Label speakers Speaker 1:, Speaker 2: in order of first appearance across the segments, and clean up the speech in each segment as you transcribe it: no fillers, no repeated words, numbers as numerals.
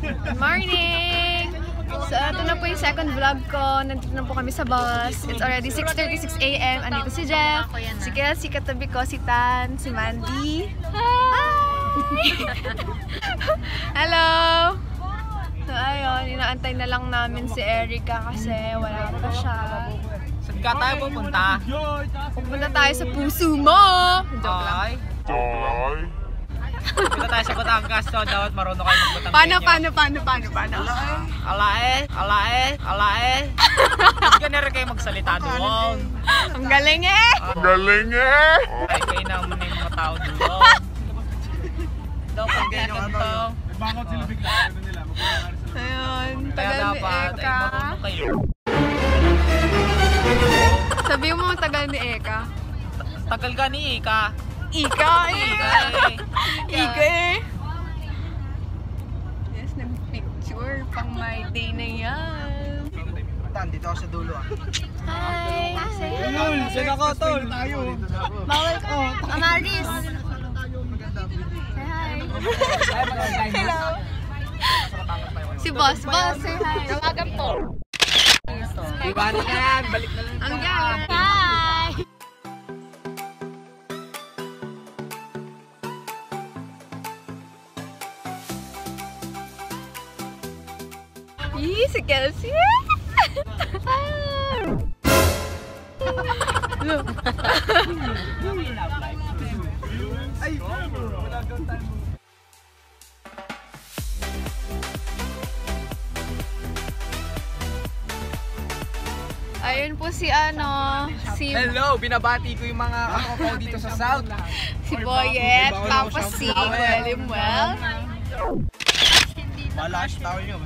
Speaker 1: Good morning! So, ito na po yung second vlog ko. Nandito na po kami sa bus. It's already 6:36 AM. Andito si Jeff, si Kelsey, katabi ko, si Tan, si Mandy. Hi! Hello! So, ayun, inaantay na lang namin si Erica kasi wala pa siya.
Speaker 2: Saan ka tayo pupunta?
Speaker 1: Pupunta tayo sa puso mo! Joke lang.
Speaker 2: Punta tayo sa Batangas, so dapat marunong kayo mag-Batangas.
Speaker 1: Paano?
Speaker 2: Alae. Hindi ka na rin kayo magsalita doon.
Speaker 1: Ang galing eh!
Speaker 2: Ay, kayo naman yung mga tao doon. Daw, pag ganyan to.
Speaker 3: Bakit sila bigla? Ano nila?
Speaker 1: Ayun,
Speaker 2: Kaya
Speaker 1: tagal ni
Speaker 2: dapat, ay
Speaker 1: Eka.
Speaker 2: marunong kayo.
Speaker 1: Sabi mo tagal ni Eka.
Speaker 2: Tagal ka ni Ika.
Speaker 1: Ika eh! Ika eh! Yes, nag-picture pang my day na yan.
Speaker 4: Dito ako sa dulo ah.
Speaker 1: Hi! Say hi!
Speaker 3: Tol, saan ako tol?
Speaker 1: Bawal ka! Amaris! Say hi! Hello! Si Boss, say hi! Tawagan po!
Speaker 2: Ibanin na yan, balik na lang.
Speaker 1: Ang galing! Hi! Si Kelsey! Look! Ayun po si
Speaker 2: Hello, binabati ko yung mga ako dito sa South.
Speaker 1: si Boyet, tapos si William Well.
Speaker 4: Malakas tao nyo.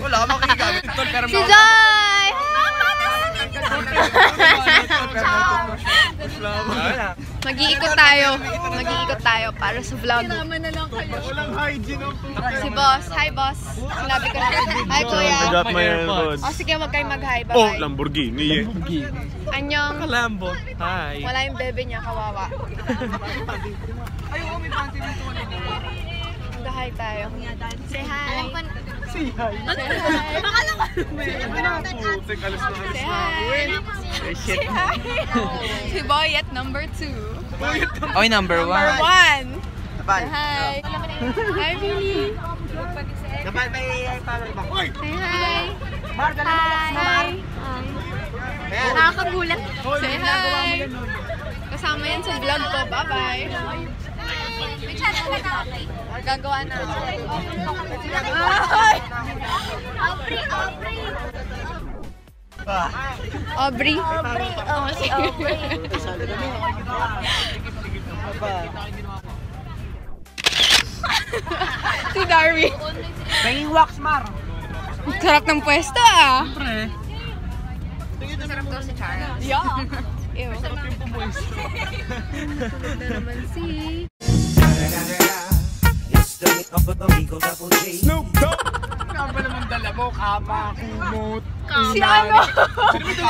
Speaker 4: Wala ka makikigamit tol pero
Speaker 1: Si Joy! Mag-iikot tayo para sa vlog.
Speaker 3: Walang hygiene ang puta.
Speaker 1: Si Boss, hi Boss. Sinabi ko na. Hi Kuya.
Speaker 5: I got my AirPods.
Speaker 1: O sige, wag kayo mag-hi.
Speaker 5: Oh,
Speaker 1: Bye-bye.
Speaker 5: Lamborghini.
Speaker 1: Anyong.
Speaker 5: Lambo. Hi.
Speaker 1: Wala yung bebe niya, kawawa. Mag-hi tayo. Say hi. Say hi. Say hi. Say hi. Si Boyet, number 2.
Speaker 2: Oy, number
Speaker 1: Number 1.
Speaker 4: Napal.
Speaker 1: Say hi. Hi, Billy.
Speaker 4: Napal, may panel ba?
Speaker 1: Say hi. Hi. Nakakagulat. Say hi. Kasama yan sa vlog ko. Bye-bye. Gagawa na. Aubrey. Oh, si Aubrey. Si Darwin.
Speaker 4: Paying wax, Mar.
Speaker 1: Sarap ng pwesto ah.
Speaker 2: Sarap daw si Charles.
Speaker 1: Yeah. Ew. Sarap yung pwesto. Sarap na naman si...
Speaker 3: Snoop Dogg! Ano ba naman dala mo? Kama, kumot.
Speaker 1: Si ano?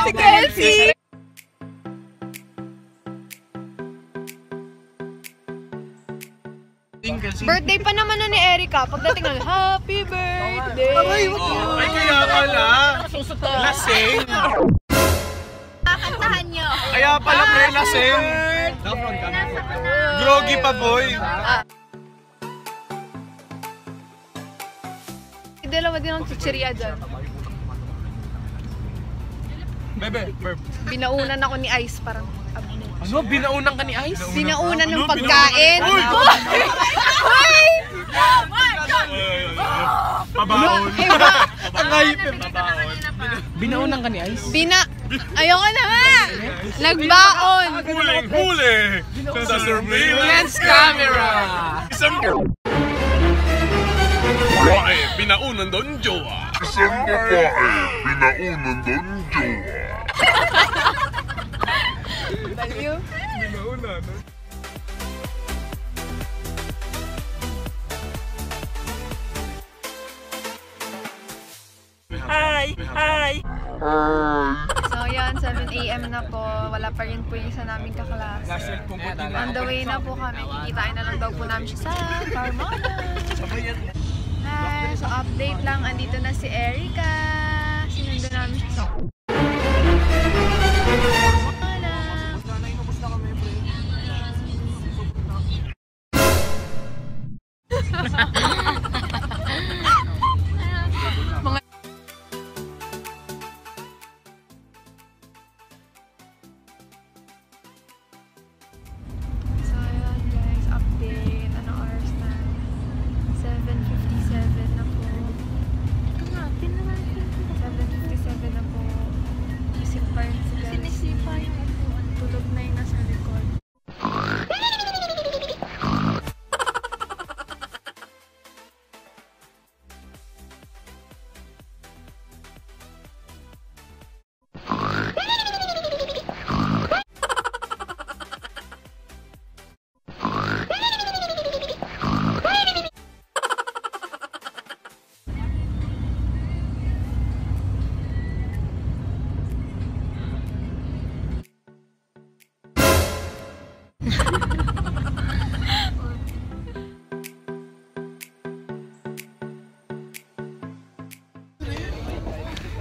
Speaker 1: Si Kelsey. Birthday pa naman na ni Erica. Pagdating na, happy birthday.
Speaker 3: Ay, kaya pala. Lasing.
Speaker 1: Kakantahan nyo.
Speaker 3: Kaya pala pre, lasing. Groggy pa boy.
Speaker 1: Dalawa din ang chicheria dyan.
Speaker 3: Bebe, verb.
Speaker 1: Binaunan ako ni Ice parang.
Speaker 3: Ano? Binaunan ka ni Ice?
Speaker 1: Binaunan ng pagkain. Hoy!
Speaker 3: Pabaon.
Speaker 1: Ang
Speaker 3: ayip eh.
Speaker 2: Binaunan ka ni Ice?
Speaker 1: Ayoko na nga! Nagbaon!
Speaker 3: Huli! Sa surveillance
Speaker 2: camera!
Speaker 3: Isang babae, pinaunan doon jowa.
Speaker 1: Baliw.
Speaker 3: Pinaunan.
Speaker 2: Hi!
Speaker 1: So, So yan, 7 AM na po. Wala pa rin po yung isa naming kaklase. On the way na po kami. Kikitain na lang daw po namin siya sa Carmona. Hi! So update lang, andito na si Erica. Sinundo namin siya sa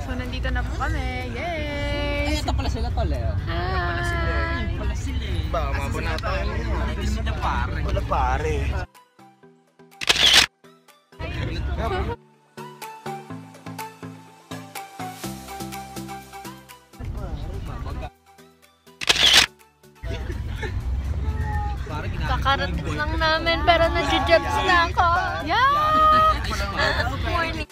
Speaker 1: So, nandito na po kami. Yay!
Speaker 4: Ito pala sila tol eh.
Speaker 1: Hi!
Speaker 4: Pala sila eh.
Speaker 3: Ba, mabunata yun.
Speaker 4: Ito sila pare.
Speaker 3: Wala pare.
Speaker 6: Kakarating lang namin pero nag-jobs na ako.
Speaker 1: Yeah!
Speaker 6: Morning.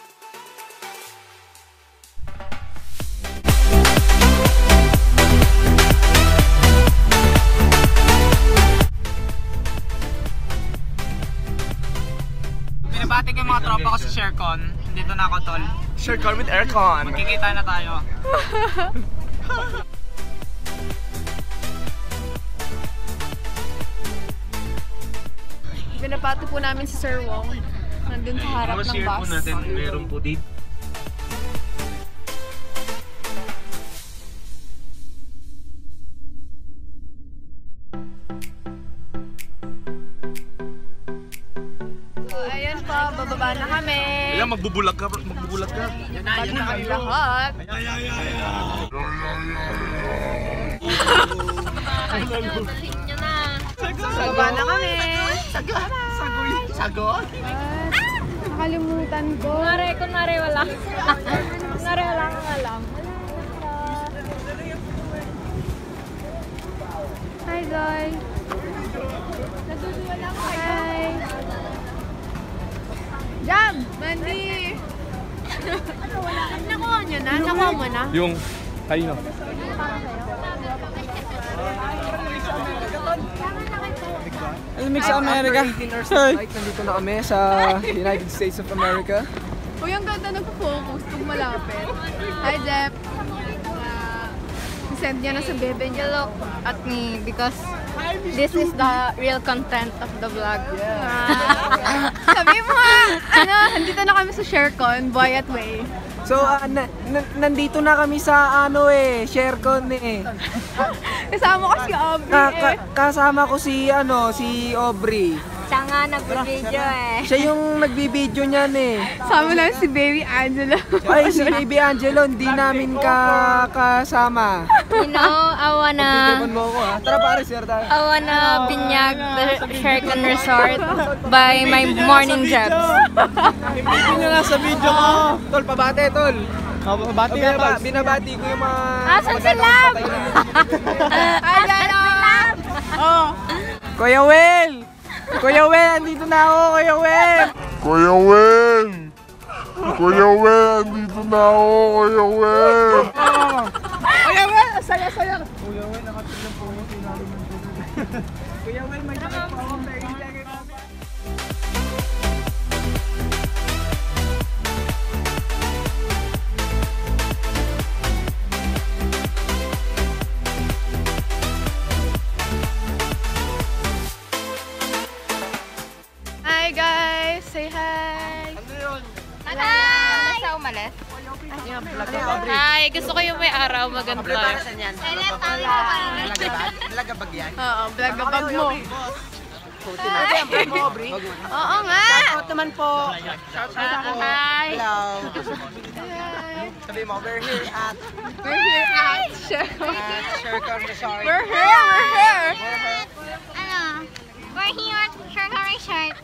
Speaker 2: Binabati ko yung mga tropa ko sa ShareCon. Dito na ako, tol.
Speaker 3: ShareCon with aircon.
Speaker 2: Magkikita na tayo.
Speaker 1: Binabati po namin si Sir Wong. Nandun sa harap ng bus.
Speaker 5: Meron po dito.
Speaker 1: So, ayan po, bababa na kami.
Speaker 3: Ayan, magbubulag ka. Magbubulag ka.
Speaker 1: Bago na kami lahat. Bababa na kami.
Speaker 3: Sagot?
Speaker 1: Nakalimutan ko.
Speaker 6: Kunwari wala. Kunwari wala kang alam.
Speaker 1: Hi guys. Hi. Jam! Mandy! Nakuha nyo na? Nakuha mo na?
Speaker 5: Yung, kanino?
Speaker 4: Mix America. Nandito na kami sa United States of America.
Speaker 1: Uy, ang ganda nag-focus pag malapit. Hi, Jeff. Send niya na sa bebe niya.
Speaker 6: Look at me because this is the real content of the vlog.
Speaker 1: Sabi mo nga, nandito na kami sa ShareCon, Boy at Way.
Speaker 4: So, nandito na kami sa ShareCon eh.
Speaker 1: Kasama ko si Aubrey
Speaker 4: Kasama ko si Aubrey.
Speaker 6: Siya nga nag-video eh.
Speaker 4: Siya yung nagbibideo niyan eh.
Speaker 1: Sama lang si Baby Angela.
Speaker 4: Ay, si Baby Angelo, hindi namin kasama.
Speaker 6: You know, I wanna
Speaker 4: mo ako ha. Tara pare, share tayo.
Speaker 6: binyag the ShareCon Resort by my morning jobs.
Speaker 4: Hindi nyo nga sa video ko. Tol, pabate, tol. Pabati na, tol. Binabati ko yung mga...
Speaker 6: Asan si Lab?
Speaker 1: Ayan o! Oh!
Speaker 4: Kuya Will! Kuya Will, andito na ako, Kuya Will!
Speaker 7: Kuya Wen! Kuya Wen, andito na ako, Kuya Wen!
Speaker 4: Kuya Will, saya-saya! Kuya Will, nakatignan po yung sinalim ng Kuya Will, may sakit po ako, very second.
Speaker 1: Hi guys! Say hi!
Speaker 6: Hi! Basta umalis. Hi, gusto ko yung may araw, maganda.
Speaker 3: Nalagabag yan.
Speaker 1: Oo, vlog-vlog mo. Oo nga!
Speaker 3: Shoutout naman po.
Speaker 6: Hi!
Speaker 3: Hello. Sabi mo, we're here at Shercon Resort.
Speaker 1: We're here!
Speaker 8: We're here at Shercon Resort.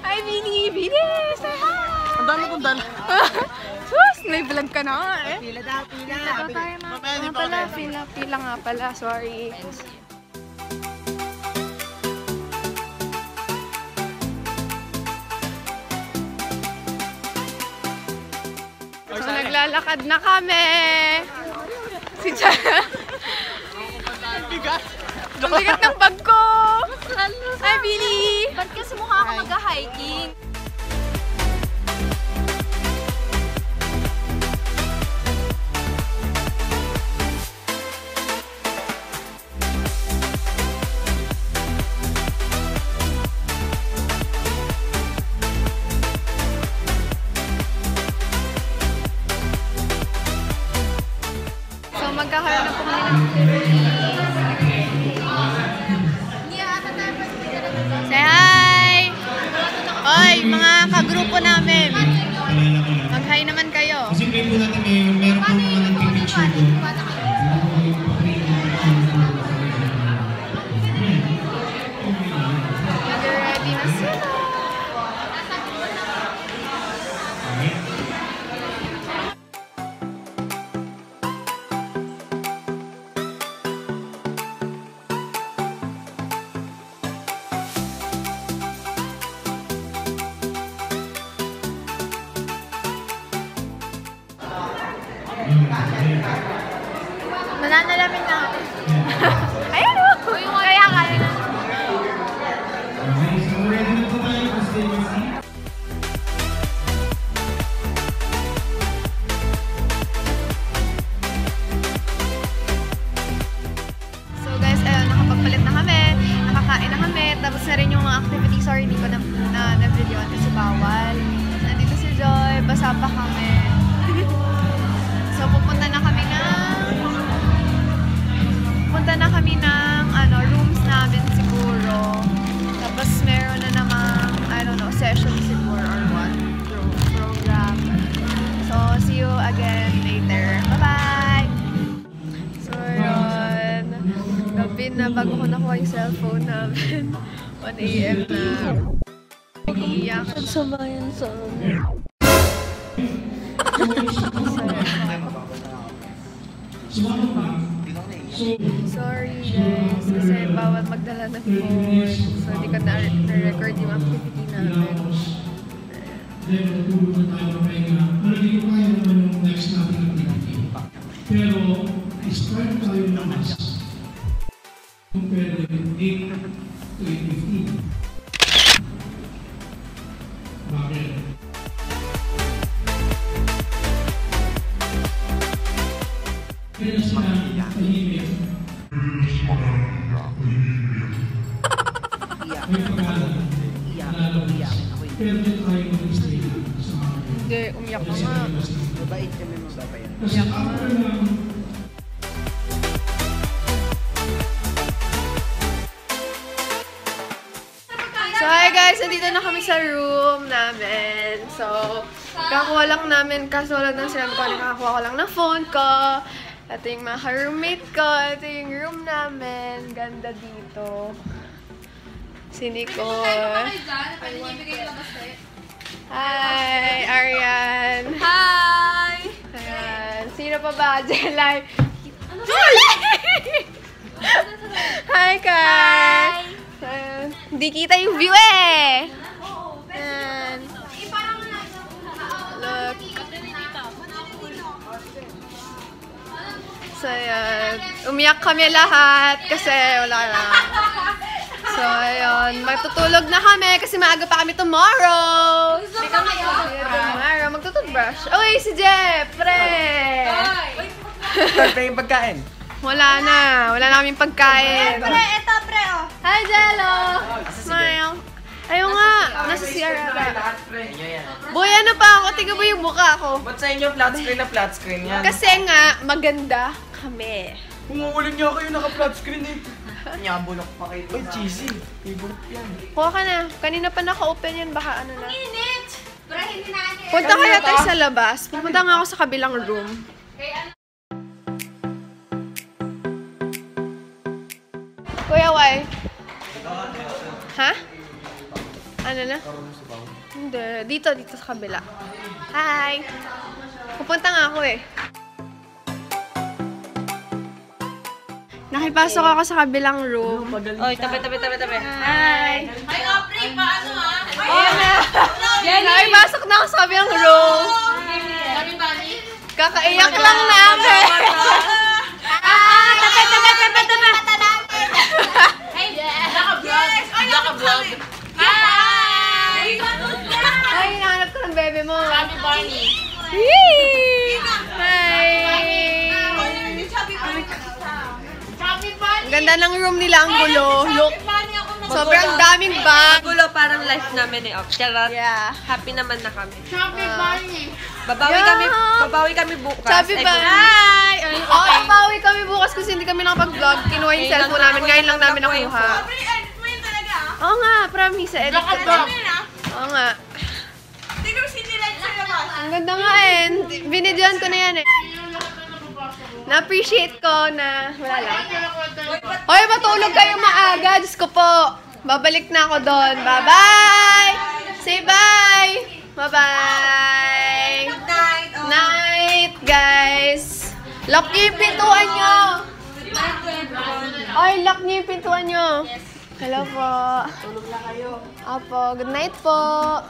Speaker 1: Hi, Vinny! Vinny! Say hi!
Speaker 3: Ang dami kong dala.
Speaker 1: Sus! May vlog ka na nga eh.
Speaker 3: Pila daw, pila.
Speaker 1: Nga pala, pila nga pala. Sorry. So, naglalakad na kami. Si Chan. Ang bigat ng bag ko. Hi, Vinny!
Speaker 6: Ba't kasi mukha ako mag-hiking?
Speaker 1: So, magkakaroon na po kami ng say hi! Oy, mga kagrupo namin. Mag-hi naman kayo.
Speaker 9: Kasi po natin meron po mga nagpipicture doon.
Speaker 1: Nag-ready na sila. Nananalamin na ako. Ayan o! Kaya kaya na.
Speaker 9: So ready na po tayo for stay with me.
Speaker 1: So guys, ayun, nakapagpalit na kami. Nakakain na kami. Tapos na rin yung mga activities. Sorry, hindi ko na-video kasi bawal. Nandito si Joy. Basa pa kami. So pupunta na kami ng rooms namin siguro. Tapos meron na namang, I don't know, session siguro or what, program. So, see you again later. Bye-bye! So, yun. Gabi na bago ko nakuha yung cellphone namin. 1 AM na. Iiyak. Sa bayan sa sorry guys, kasi bawal magdala ng phone. So, hindi ko na-record yung activity namin.
Speaker 9: Then, tutulog na tayo pahinga. Pero hindi ko kaya naman yung next natin activity. Pero, start tayo na mas. Compare with 8 to 8:15. Bakit? Kaya sila tahimik. May pagkalan. Lalabas. Pero hindi tayo mag-stay sa mga.
Speaker 1: Hindi, umiyak ka nga.
Speaker 3: Mabait kami, mababait.
Speaker 9: Kasi after ng
Speaker 1: So, hi guys! Nandito na kami sa room namin. So, kakakuha lang namin, kaso wala na sinabi ko, nakakuha ko lang ng phone ko. Ito yung mga roommate ko. Ito yung room namin. Ganda dito. Si Nicole. Hi! Arian!
Speaker 6: Hi!
Speaker 1: Ayan. Sino pa ba? Jelay! Hi, Kai! Ayan. Hindi kita yung view eh! Ayan. Look. So, ayan. Umiyak kami lahat kasi wala lang. So, ayun. Magtutulog na kami kasi maaga pa kami tomorrow. Tomorrow. Magtututbrush. Uy, si Jeff! Pre!
Speaker 3: Pre, yung pagkain.
Speaker 1: Wala na. Wala na kaming pagkain.
Speaker 8: Pre, eto pre oh.
Speaker 1: Hi, Jello! Smile. Ayun nga. Nasa sa CR ata. Boy, ano pa ako? Tingnan mo yung mukha ko.
Speaker 2: Ba't sa inyo flat screen yan?
Speaker 1: Kasi nga, maganda kami.
Speaker 4: Kung uuling niyo ako yung naka-flat screen eh.
Speaker 2: Nyabulok pa kayo.
Speaker 4: Uy, cheesy. Favorite yan.
Speaker 1: Kuha ka na. Kanina pa naka-open yan. Baka ano na.
Speaker 8: Init! Pero hindi na ano.
Speaker 1: Punta kaya tayo sa labas. Pumunta nga ako sa kabilang room. Kuya Wai. Ha? Ano na? Hindi. Dito sa kabila. Hi! Pupunta nga ako eh. Nakipasok ako sa kabilang room.
Speaker 6: Oy, tabi.
Speaker 1: Hi!
Speaker 8: Ay, Opry, paano ah?
Speaker 1: Ayan na! Nakipasok na ako sa kabilang room. Kakaiyak lang namin.
Speaker 2: Naka-vlog.
Speaker 1: Ay, hinahanap ko ng bebe mo.
Speaker 8: Happy Barney.
Speaker 1: Yee! Hi! Ang ganda ng room nila, ang gulo. Look, sobrang daming bag.
Speaker 6: Gulo parang life namin eh. Charot.
Speaker 1: Yeah.
Speaker 6: Happy naman na kami.
Speaker 8: Happy Barney.
Speaker 6: Babawi kami bukas.
Speaker 1: Sabi ba? Hi! Oo, bawi kami bukas kasi hindi kami nakapag-vlog. Kinuha yung cellphone namin. Ngayon lang namin nakuha.
Speaker 8: Edit mo yun talaga ah.
Speaker 1: Oo nga, promise. Edit ko to. Oo nga.
Speaker 8: Tignan mo si Nilad sa labas.
Speaker 1: Ang ganda nga eh. Binidyoan ko na yan eh. Na-appreciate ko na wala lang. Hoy, matulog kayo maaga. Diyos ko po. Babalik na ako doon. Bye-bye! Say bye! Bye-bye! Night, guys! Lock niyo yung pintuan nyo! Ay, lock niyo yung pintuan nyo! Hello po. Tulog na kayo. Apo, good night po.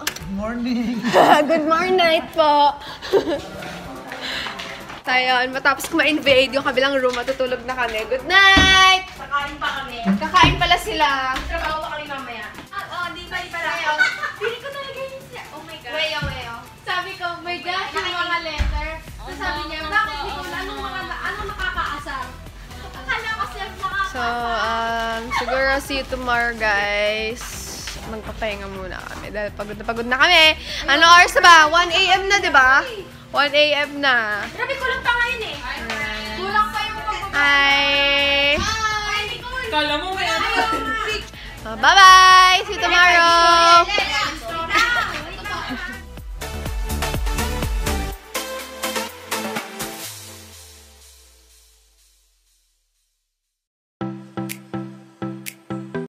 Speaker 4: Good morning.
Speaker 1: Good morning po. Tayo, matapos kumain-invade yung kabilang room, matutulog na kami. Good night!
Speaker 8: Kakain pa kami.
Speaker 1: Kakain pala sila.
Speaker 8: Trabaho pa kami mamaya. Di pa. Pili ko talaga yun siya. Oh my God. Weyo.
Speaker 1: Sabi ko, oh my gosh, yung mga letter. Tapos sabi niya, bakit hindi ko anong nakakaasar?
Speaker 8: Akala ko self nakaka...
Speaker 1: So, siguro see you tomorrow, guys. Magpapahinga muna kami dahil pagod na kami. Ano oras na ba? 1 AM na, di ba? 1 AM na.
Speaker 8: Grabe, kulang pa ngayon eh. Kulang pa yung pagbabago.
Speaker 1: Hi!
Speaker 2: Kala mo may ano.
Speaker 1: Bye-bye! See you tomorrow!